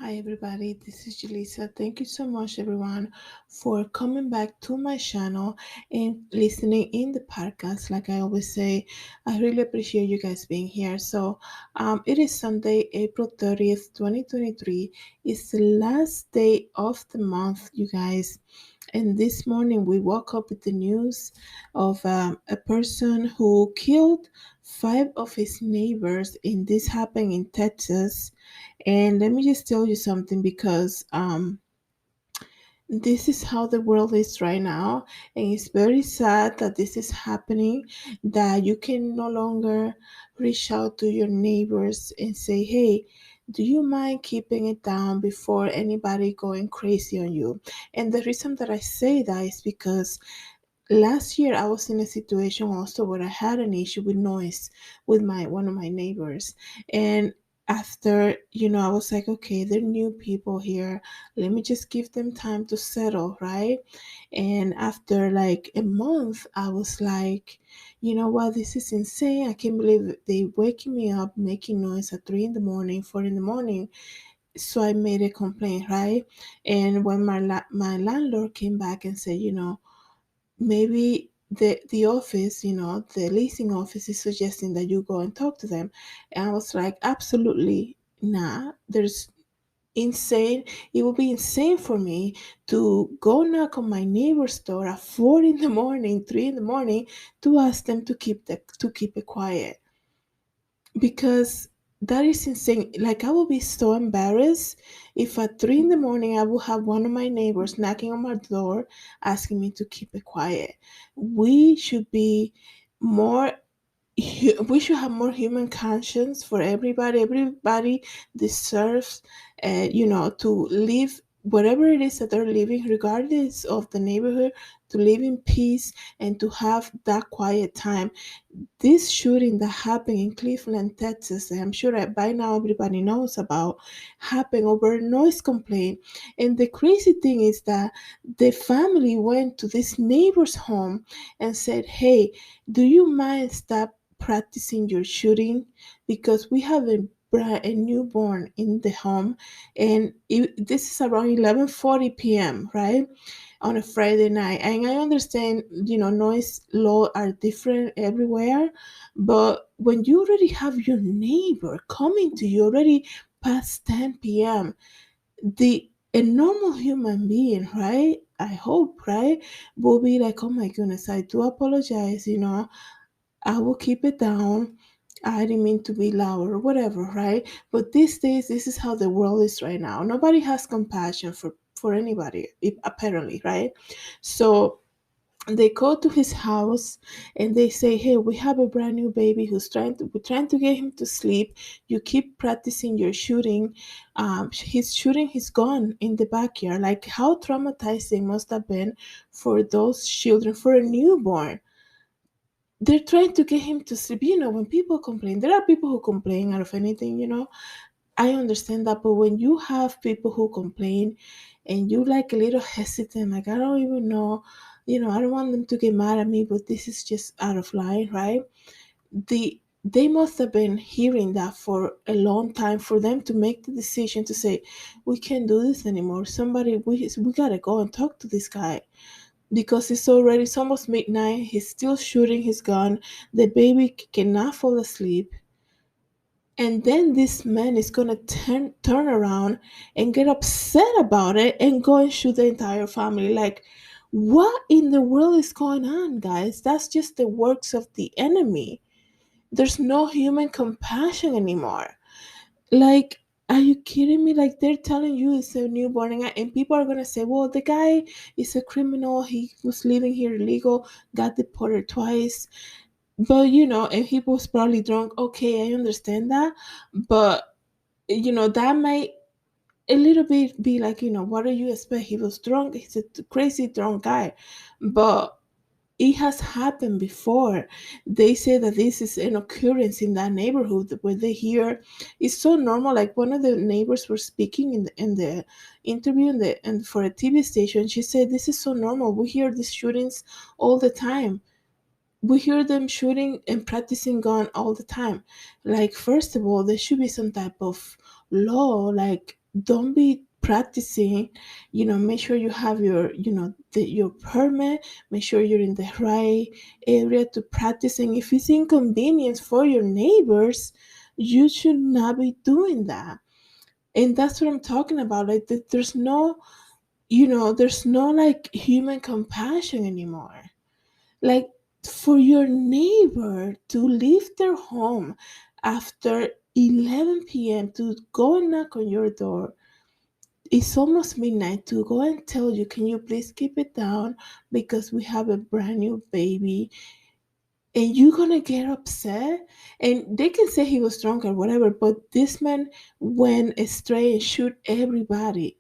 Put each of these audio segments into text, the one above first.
Hi everybody, this is Julissa. Thank you so much everyone for coming back to my channel and listening in the podcast. Like I always say, I really appreciate you guys being here. It is Sunday, April 30th, 2023. It's the last day of the month, you guys. And this morning we woke up with the news of a person who killed five of his neighbors, and this happened in Texas. And let me just tell you something because this is how the world is right now. And it's very sad that this is happening, that you can no longer reach out to your neighbors and say, hey, do you mind keeping it down before anybody going crazy on you? And the reason that I say that is because last year I was in a situation also where I had an issue with noise with my one of my neighbors. And after, I was like, okay, they're new people here. Let me just give them time to settle, right? And after like a month, I was like, you know what, this is insane. I can't believe they waking me up making noise at 3 in the morning, 4 in the morning. So I made a complaint, right? And when my landlord came back and said, maybe the office, the leasing office is suggesting that you go and talk to them. And I was like, absolutely not. There's insane. It would be insane for me to go knock on my neighbor's door at 4 in the morning, 3 in the morning, to ask them to keep it quiet, because that is insane. Like, I would be so embarrassed if at 3 in the morning I would have one of my neighbors knocking on my door asking me to keep it quiet. We should be more we should have more human conscience for everybody. Everybody deserves, to live whatever it is that they're living, regardless of the neighborhood, to live in peace and to have that quiet time. This shooting that happened in Cleveland, Texas, and I'm sure that by now everybody knows about, happened over a noise complaint. And the crazy thing is that the family went to this neighbor's home and said, hey, do you mind stop practicing your shooting, because we have a newborn in the home. And this is around 11:40 p.m., right, on a Friday night. And I understand, noise law are different everywhere, but when you already have your neighbor coming to you already past 10 p.m., the a normal human being, right? I hope, right, will be like, oh my goodness, I do apologize, I will keep it down. I didn't mean to be loud or whatever, right? But these days, this is how the world is right now. Nobody has compassion for anybody, apparently, right? So they go to his house and they say, hey, we have a brand new baby who's we're trying to get him to sleep. You keep practicing your shooting. He's shooting his gun in the backyard. Like, how traumatizing must have been for those children, for a newborn. They're trying to get him to sleep. When people complain, there are people who complain out of anything, I understand that. But when you have people who complain and you like a little hesitant, like, I don't even know, I don't want them to get mad at me, but this is just out of line, right? They must have been hearing that for a long time for them to make the decision to say, we can't do this anymore. We gotta go and talk to this guy, because it's almost midnight. He's still shooting his gun. The baby cannot fall asleep. And then this man is gonna turn around and get upset about it and go and shoot the entire family. Like, what in the world is going on, guys? That's just the works of the enemy. There's no human compassion anymore. Like, are you kidding me? Like, they're telling you it's a newborn, and people are gonna say, well, the guy is a criminal. He was living here illegal, got deported twice. But, and he was probably drunk. Okay, I understand that. But, that might a little bit be like, what do you expect? He was drunk. He's a crazy drunk guy. But it has happened before. They say that this is an occurrence in that neighborhood where they hear it's so normal. Like, one of the neighbors were speaking in the interview and for a TV station. She said, this is so normal. We hear these shootings all the time. We hear them shooting and practicing gun all the time. Like, first of all, there should be some type of law, like don't be practicing. Make sure you have your your permit. Make sure you're in the right area to practice, and if it's inconvenience for your neighbors, you should not be doing that. And that's what I'm talking about. Like, there's no, there's no like human compassion anymore. Like, for your neighbor to leave their home after 11 p.m. to go and knock on your door, it's almost midnight, to go and tell you, can you please keep it down because we have a brand new baby, and you're gonna get upset. And they can say he was drunk or whatever, but this man went astray and shoot everybody.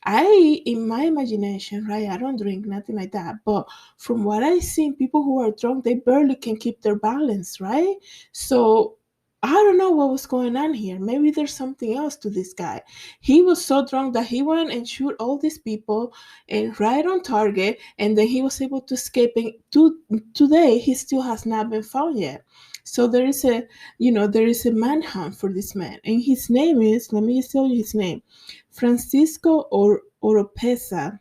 In my imagination, right, I don't drink nothing like that, but from what I seen, people who are drunk, they barely can keep their balance, right? So I don't know what was going on here. Maybe there's something else to this guy. He was so drunk that he went and shoot all these people and right on target, and then he was able to escape. And today, he still has not been found yet. So there is a manhunt for this man, and his name is, let me just tell you his name, Francisco Oropeza.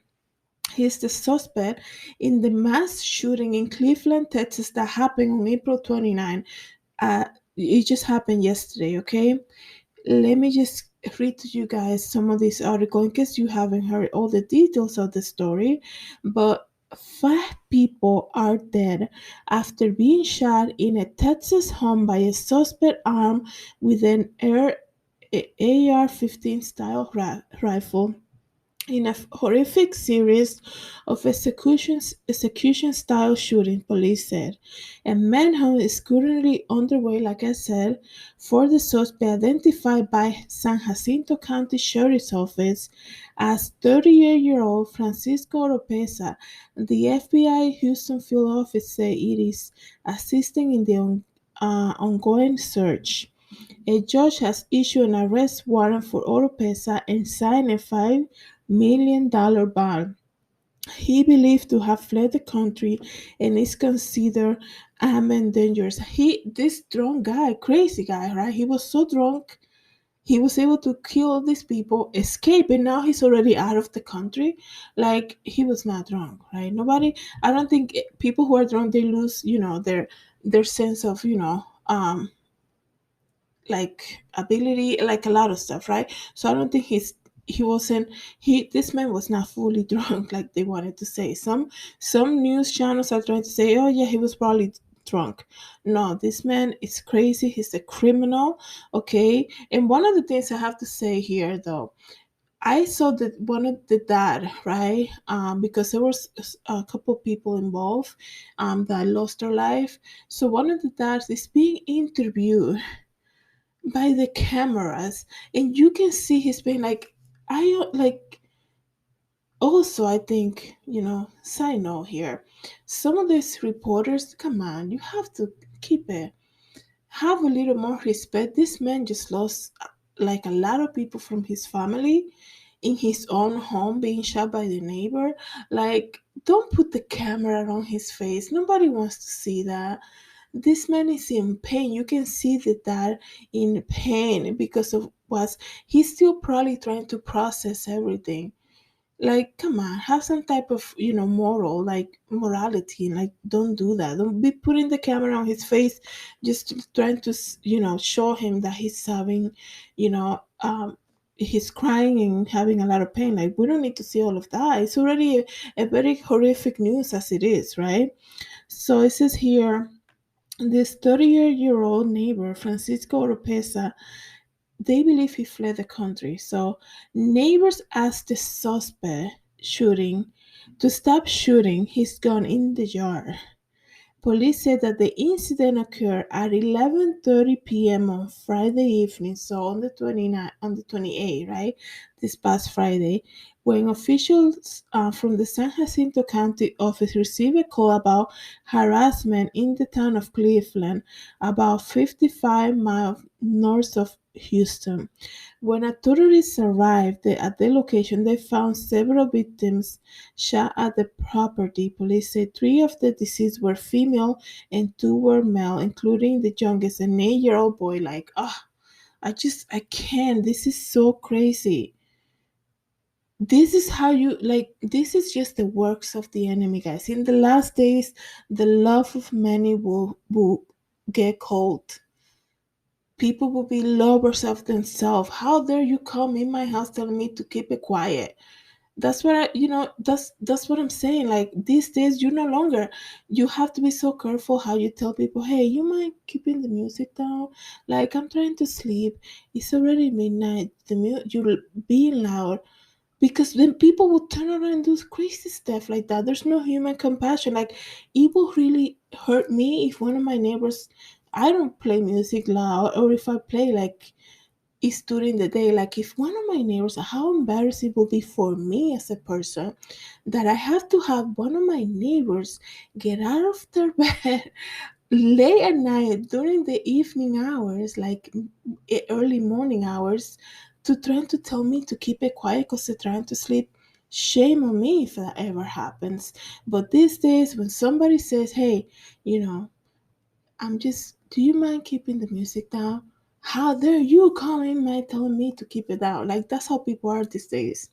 He's the suspect in the mass shooting in Cleveland, Texas, that happened on April 29. It just happened yesterday, okay? Let me just read to you guys some of this article in case you haven't heard all the details of the story. But 5 people are dead after being shot in a Texas home by a suspect armed with an AR-15 style rifle in a horrific series of execution style shooting, police said. A manhunt is currently underway, like I said, for the suspect identified by San Jacinto County Sheriff's Office as 38-year-old Francisco Oropeza. The FBI Houston field office said it is assisting in the ongoing search. A judge has issued an arrest warrant for Oropeza and signed a $5 million bond. He believed to have fled the country and is considered armed dangerous. This drunk guy, crazy guy, right? He was so drunk, he was able to kill all these people, escape, and now he's already out of the country. Like, he was not drunk, right? Nobody. I don't think people who are drunk, they lose, their sense of, like ability, like a lot of stuff, right? So I don't think he wasn't he this man was not fully drunk like they wanted to say. Some news channels are trying to say, oh yeah, he was probably drunk. No, this man is crazy. He's a criminal. Okay. And one of the things I have to say here, though, I saw that one of the dad, right? Because there was a couple people involved that lost their life. So one of the dads is being interviewed by the cameras, and you can see he's been like, I like, also, I think, side note here, some of these reporters, come on, you have to keep it, have a little more respect. This man just lost like a lot of people from his family in his own home, being shot by the neighbor. Like, don't put the camera on his face. Nobody wants to see that. This man is in pain. You can see that in pain because of what he's still probably trying to process everything. Like, come on, have some type of, moral, like morality. Like, don't do that. Don't be putting the camera on his face, just trying to, show him that he's having, you know, he's crying and having a lot of pain. Like, we don't need to see all of that. It's already a very horrific news as it is, right? So it says here, this 30-year-old neighbor, Francisco Oropeza, they believe he fled the country. So neighbors asked the suspect shooting to stop shooting his gun in the yard. Police said that the incident occurred at 11:30 p.m. on Friday evening, so on the 29th, on the 28th, right? This past Friday, when officials from the San Jacinto County office received a call about harassment in the town of Cleveland, about 55 miles north of Houston. When authorities arrived at the location, they found several victims shot at the property. Police say 3 of the deceased were female and 2 were male, including the youngest, an 8-year-old boy. Like, I can't. This is so crazy. This is how you like, this is just the works of the enemy, guys. In the last days, the love of many will get cold. People will be lovers of themselves. How dare you come in my house telling me to keep it quiet? That's what that's what I'm saying. Like, these days, you no longer, you have to be so careful how you tell people, hey, you mind keeping the music down? Like, I'm trying to sleep, it's already midnight, you're being loud. Because then people will turn around and do crazy stuff like that. There's no human compassion. Like, it will really hurt me if one of my neighbors, I don't play music loud, or if I play, like, it's during the day. Like, if one of my neighbors, how embarrassing it will be for me as a person, that I have to have one of my neighbors get out of their bed late at night during the evening hours, like early morning hours, to trying to tell me to keep it quiet because they're trying to sleep. Shame on me if that ever happens. But these days, when somebody says, hey, you know, do you mind keeping the music down? How dare you come in my telling me to keep it down? Like, that's how people are these days.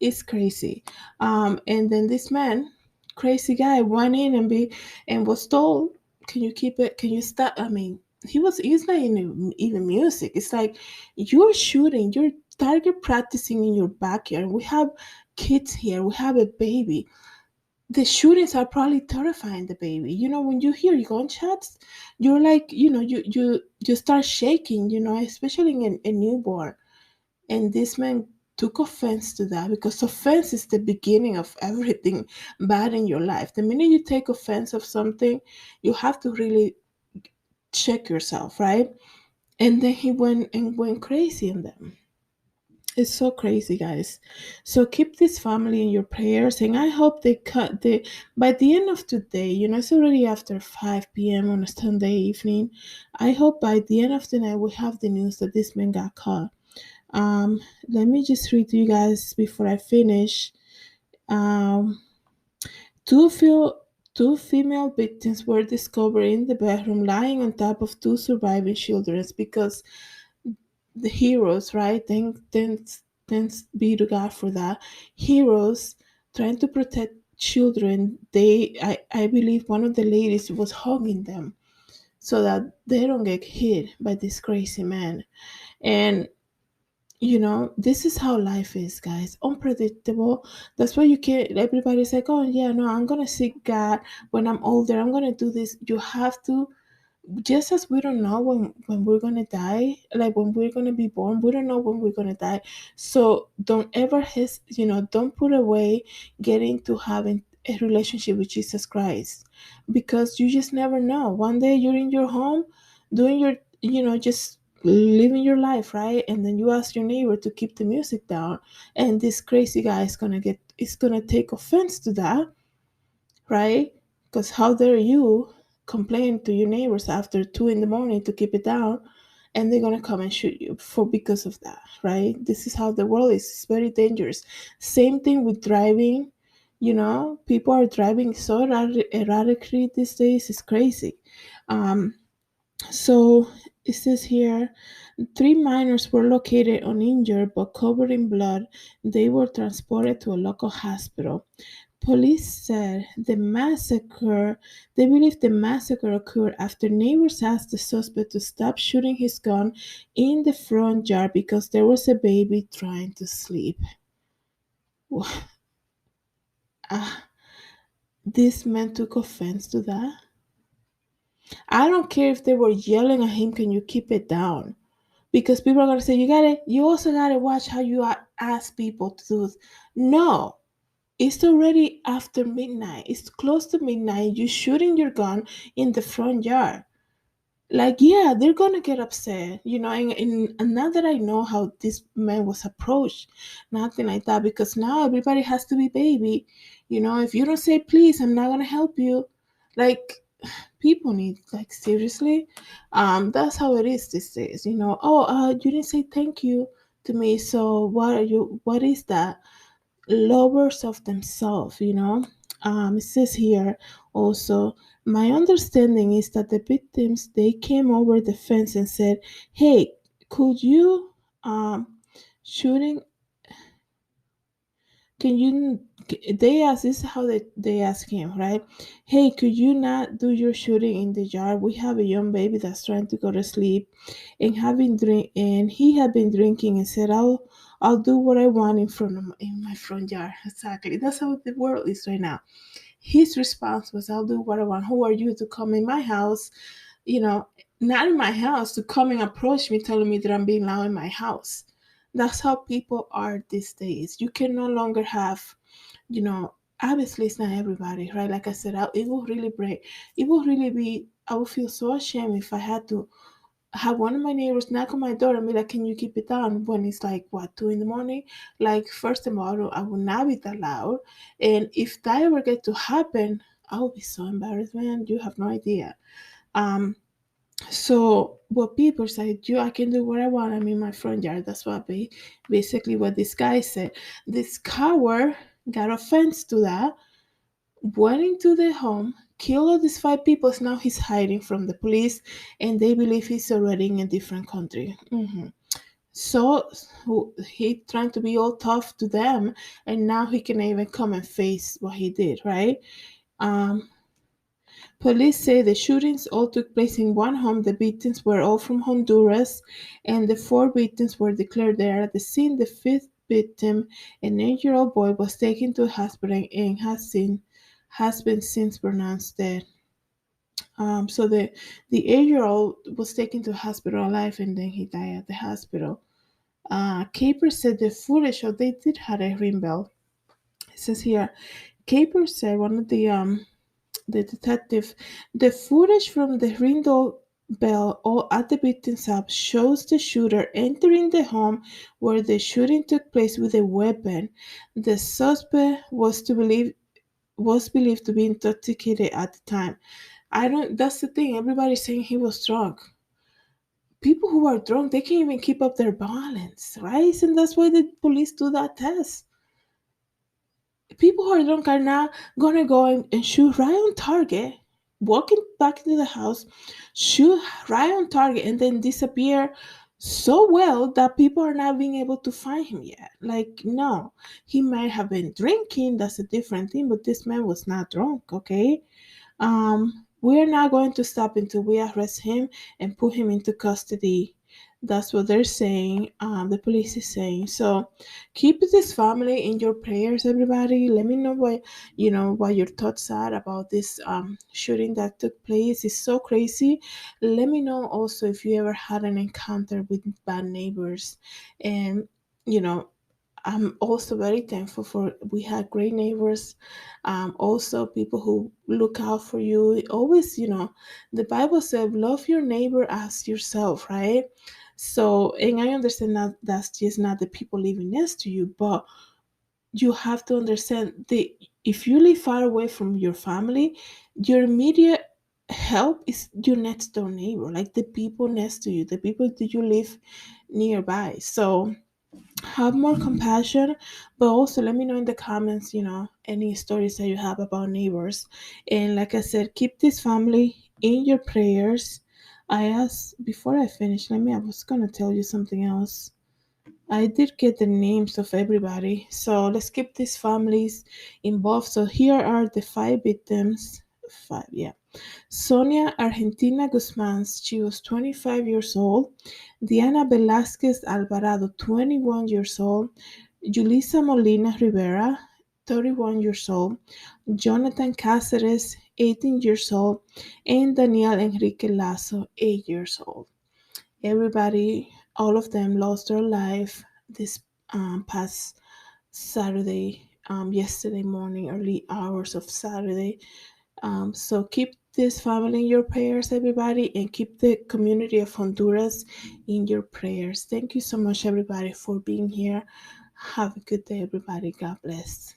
It's crazy. And then this man, crazy guy, went in and was told, can you keep it? Can you stop? I mean, he's not even music. It's like, you're shooting, you're target practicing in your backyard. We have kids here, we have a baby. The shootings are probably terrifying the baby. When you hear gunshots, you're like, you start shaking, especially in a newborn. And this man took offense to that, because offense is the beginning of everything bad in your life. The minute you take offense of something, you have to really check yourself, right? And then he went crazy on them. It's so crazy, guys. So keep this family in your prayers, and I hope they cut the by the end of today. It's already after 5 p.m. on a Sunday evening. I hope by the end of the night we have the news that this man got caught. Let me just read to you guys before I finish. Um, two feel. Two female victims were discovered in the bedroom lying on top of two surviving children, because the heroes, right? Thanks be to God for that. Heroes trying to protect children. I believe one of the ladies was hugging them so that they don't get hit by this crazy man. And this is how life is, guys. Unpredictable. That's why you can't. Everybody's like, oh yeah, no, I'm gonna seek God when I'm older. I'm gonna do this. You have to, just as we don't know when we're gonna die, like when we're gonna be born, we don't know when we're gonna die. So don't ever don't put away getting to having a relationship with Jesus Christ, because you just never know. One day you're in your home doing your, just living your life, right? And then you ask your neighbor to keep the music down, and this crazy guy is gonna take offense to that, right? Because how dare you complain to your neighbors after 2 in the morning to keep it down, and they're gonna come and shoot you for because of that, right? This is how the world is. It's very dangerous. Same thing with driving. People are driving so erratically these days. It's crazy. Um, so it says here, three minors were located uninjured but covered in blood. They were transported to a local hospital. Police said they believe the massacre occurred after neighbors asked the suspect to stop shooting his gun in the front yard because there was a baby trying to sleep. Ah, this man took offense to that. I don't care if they were yelling at him, can you keep it down? Because people are gonna say, you also gotta watch how you ask people to do this. No, it's already after midnight. It's close to midnight. You're shooting your gun in the front yard. Like, yeah, they're gonna get upset, and now that I know how this man was approached, nothing like that, because now everybody has to be baby. If you don't say please, I'm not gonna help you. Like, people need, like, seriously. That's how it is these days. Oh, you didn't say thank you to me, so what is that? Lovers of themselves, it says here also, my understanding is that the victims, they came over the fence and said, hey, could you, shooting Can you, they ask, this is how they ask him, right? Hey, could you not do your shooting in the yard? We have a young baby that's trying to go to sleep and having drink, and he had been drinking and said, I'll do what I want in front of in my front yard. Exactly. That's how the world is right now. His response was, I'll do what I want. Who are you to come in my house? You know, not in my house, to come and approach me telling me that I'm being loud in my house. That's how people are these days. You can no longer have, you know, obviously it's not everybody, right? Like I said, it will really break. It will really be, I would feel so ashamed if I had to have one of my neighbors knock on my door and be like, can you keep it down when it's like, what, 2 in the morning? Like, first of all, I will not be that loud. And if that ever get to happen, I will be so embarrassed, man. You have no idea. Um, so what people say, you, I can do what I want. I'm in my front yard. That's what basically what this guy said. This coward got offense to that, went into the home, killed all these 5 people. So now he's hiding from the police, and they believe he's already in a different country. So he trying to be all tough to them, and now he can even come and face what he did, right? Um, Police say the shootings all took place in one home. The victims were all from Honduras, and the 4 victims were declared dead at the scene. The fifth victim, an 8-year-old boy, was taken to a hospital and has been since pronounced dead. So the 8-year-old was taken to a hospital alive, and then he died at the hospital. Caper said the footage, oh, they did have a ring bell. It says here, Caper said, one of the detective, the footage from the ring bell or at the victim's house shows the shooter entering the home where the shooting took place with a weapon. The suspect was believed to be intoxicated at the time. I don't. That's the thing. Everybody's saying he was drunk. People who are drunk, they can't even keep up their balance, right? And that's why the police do that test. People who are drunk are now gonna go and shoot right on target, walking back into the house, shoot right on target, and then disappear so well that people are not being able to find him yet. Like, no, he might have been drinking, that's a different thing, but this man was not drunk, okay? We are not going to stop until we arrest him and put him into custody. That's what they're saying. The police is saying. So keep this family in your prayers, everybody. Let me know what your thoughts are about this shooting that took place. It's so crazy. Let me know also if you ever had an encounter with bad neighbors, and you know I'm also very thankful for we had great neighbors. Also, people who look out for you. Always, the Bible said, "Love your neighbor as yourself," right? So, and I understand that that's just not the people living next to you, but you have to understand the if you live far away from your family, your immediate help is your next door neighbor, like the people next to you, the people that you live nearby. So have more compassion, but also let me know in the comments, any stories that you have about neighbors. And like I said, keep this family in your prayers. I asked before I finish, I was gonna tell you something else. I did get the names of everybody, so let's keep these families involved. So here are the 5 victims. Five, yeah. Sonia Argentina Guzman, she was 25 years old. Diana Velázquez Alvarado, 21 years old. Julissa Molina Rivera, 31 years old. Jonathan Cáceres, 18 years old. And Daniel Enrique Lazo, 8 years old. Everybody, all of them lost their life this past Saturday, yesterday morning, early hours of Saturday. So keep this family in your prayers, everybody, and keep the community of Honduras in your prayers. Thank you so much, everybody, for being here. Have a good day, everybody. God bless.